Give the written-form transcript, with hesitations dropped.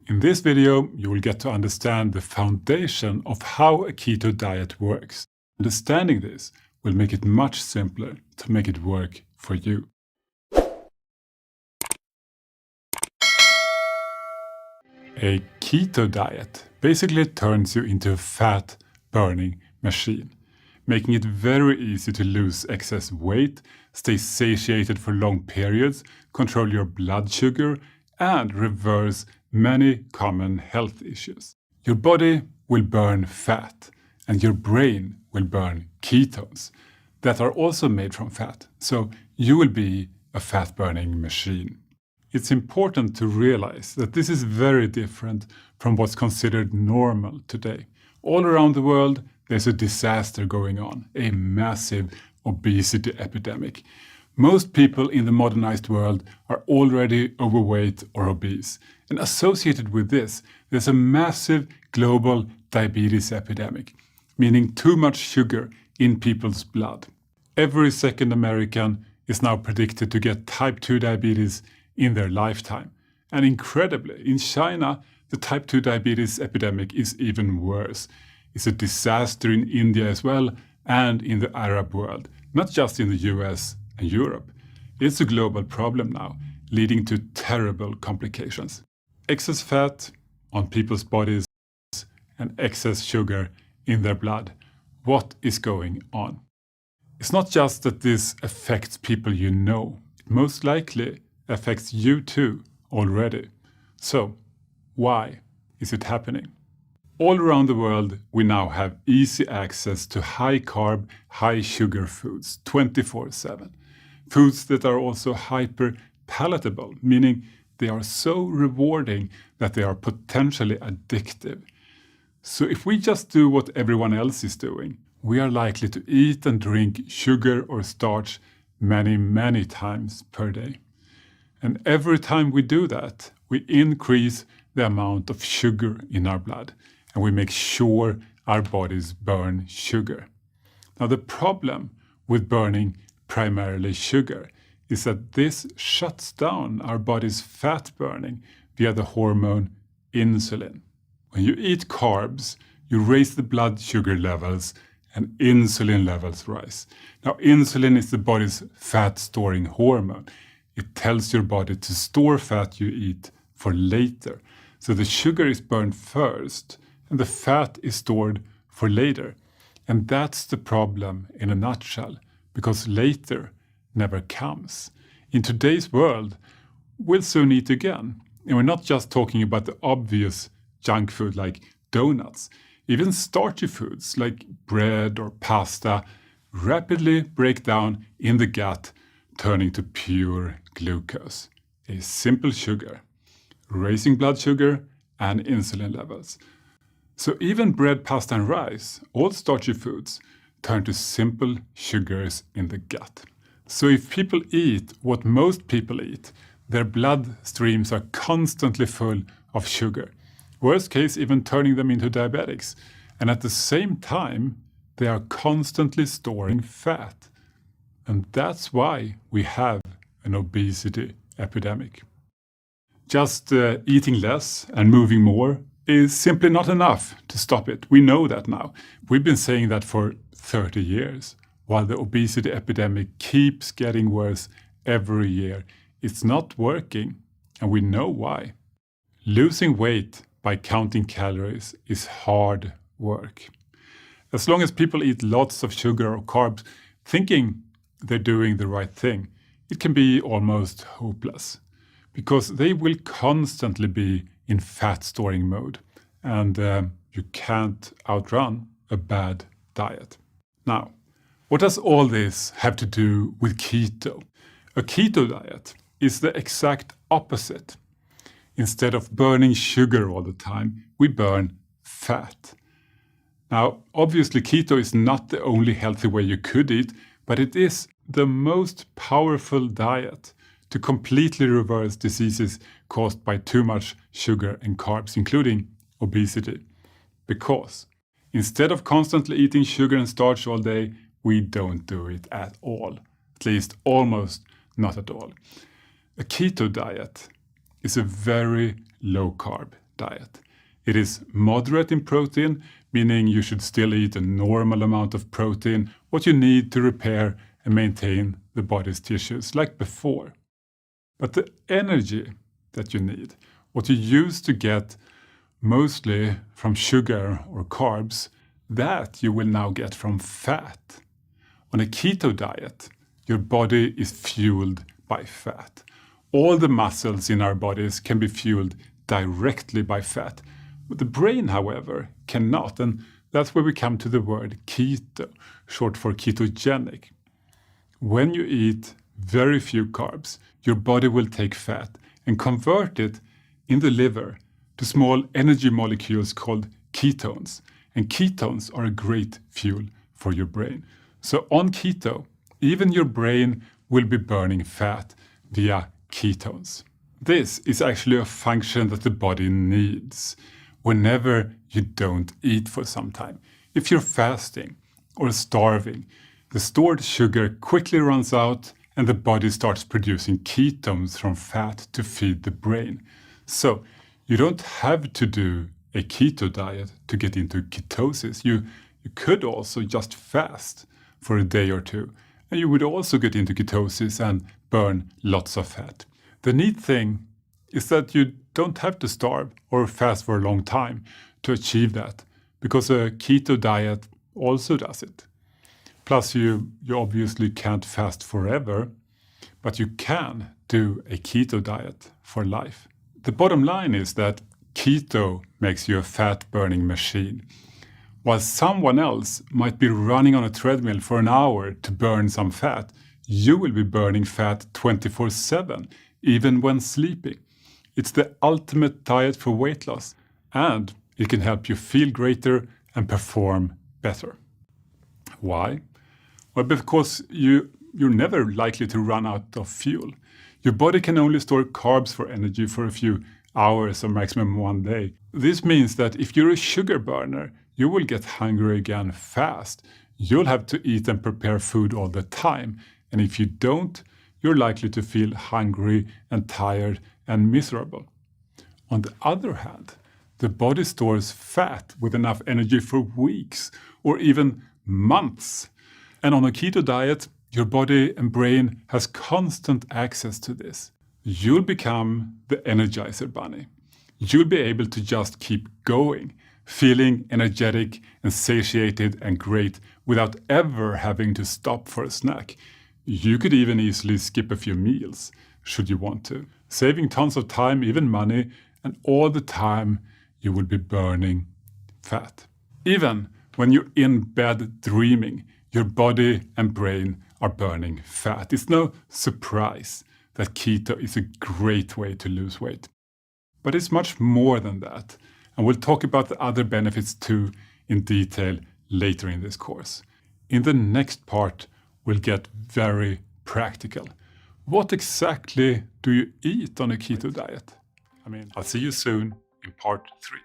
In this video, you will get to understand the foundation of how a keto diet works. Understanding this will make it much simpler to make it work for you. A keto diet basically turns you into a fat-burning machine, making it very easy to lose excess weight, stay satiated for long periods, control your blood sugar, and reverse many common health issues. Your body will burn fat, and your brain will burn ketones that are also made from fat, so you will be a fat-burning machine. It's important to realize that this is very different from what's considered normal today. All around the world, there's a disaster going on, a massive obesity epidemic. Most people in the modernized world are already overweight or obese. And associated with this, there's a massive global diabetes epidemic, meaning too much sugar in people's blood. Every second American is now predicted to get type 2 diabetes in their lifetime. And incredibly, in China, the type 2 diabetes epidemic is even worse. It's a disaster in India as well, and in the Arab world, not just in the US and Europe. It's a global problem now, leading to terrible complications. Excess fat on people's bodies and excess sugar in their blood. What is going on? It's not just that this affects people you know. It most likely affects you too already. So, why is it happening? All around the world, we now have easy access to high-carb, high-sugar foods 24/7. Foods that are also hyper-palatable, meaning they are so rewarding that they are potentially addictive. So if we just do what everyone else is doing, we are likely to eat and drink sugar or starch many, many times per day. And every time we do that, we increase the amount of sugar in our blood, and we make sure our bodies burn sugar. Now, the problem with burning primarily sugar is that this shuts down our body's fat burning via the hormone insulin. When you eat carbs, you raise the blood sugar levels and insulin levels rise. Now, insulin is the body's fat-storing hormone. It tells your body to store fat you eat for later. So the sugar is burned first, and the fat is stored for later. And that's the problem in a nutshell, because later never comes. In today's world, we'll soon eat again. And we're not just talking about the obvious junk food like donuts. Even starchy foods like bread or pasta rapidly break down in the gut, turning to pure glucose, a simple sugar, raising blood sugar and insulin levels. So even bread, pasta and rice, all starchy foods, turn to simple sugars in the gut. So if people eat what most people eat, their blood streams are constantly full of sugar. Worst case, even turning them into diabetics. And at the same time, they are constantly storing fat. And that's why we have an obesity epidemic. Just eating less and moving more is simply not enough to stop it. We know that now. We've been saying that for 30 years, while the obesity epidemic keeps getting worse every year. It's not working, and we know why. Losing weight by counting calories is hard work. As long as people eat lots of sugar or carbs, thinking they're doing the right thing, it can be almost hopeless, because they will constantly be in fat-storing mode, and you can't outrun a bad diet. Now, what does all this have to do with keto? A keto diet is the exact opposite. Instead of burning sugar all the time, we burn fat. Now, obviously, keto is not the only healthy way you could eat, but it is the most powerful diet to completely reverse diseases caused by too much sugar and carbs, including obesity. Because instead of constantly eating sugar and starch all day, we don't do it at all. At least almost not at all. A keto diet is a very low-carb diet. It is moderate in protein, meaning you should still eat a normal amount of protein, what you need to repair and maintain the body's tissues like before. But the energy that you need, what you used to get mostly from sugar or carbs, that you will now get from fat. On a keto diet, your body is fueled by fat. All the muscles in our bodies can be fueled directly by fat. The brain, however, cannot, and that's where we come to the word keto, short for ketogenic. When you eat very few carbs, your body will take fat and convert it in the liver to small energy molecules called ketones. And ketones are a great fuel for your brain. So on keto, even your brain will be burning fat via ketones. This is actually a function that the body needs whenever you don't eat for some time. If you're fasting or starving, the stored sugar quickly runs out and the body starts producing ketones from fat to feed the brain. So you don't have to do a keto diet to get into ketosis. You could also just fast for a day or two, and you would also get into ketosis and burn lots of fat. The neat thing is that you don't have to starve or fast for a long time to achieve that, because a keto diet also does it. Plus, you obviously can't fast forever, but you can do a keto diet for life. The bottom line is that keto makes you a fat-burning machine. While someone else might be running on a treadmill for an hour to burn some fat, you will be burning fat 24/7, even when sleeping. It's the ultimate diet for weight loss, and it can help you feel greater and perform better. Why? Well, because you're never likely to run out of fuel. Your body can only store carbs for energy for a few hours or maximum one day. This means that if you're a sugar burner, you will get hungry again fast. You'll have to eat and prepare food all the time. And if you don't, you're likely to feel hungry and tired and miserable. On the other hand, the body stores fat with enough energy for weeks or even months. And on a keto diet, your body and brain has constant access to this. You'll become the Energizer Bunny. You'll be able to just keep going, feeling energetic and satiated and great without ever having to stop for a snack. You could even easily skip a few meals, should you want to, saving tons of time, even money, and all the time you will be burning fat. Even when you're in bed dreaming, your body and brain are burning fat. It's no surprise that keto is a great way to lose weight. But it's much more than that, and we'll talk about the other benefits too in detail later in this course. In the next part, we'll get very practical. What exactly do you eat on a keto diet? I'll see you soon in part 3.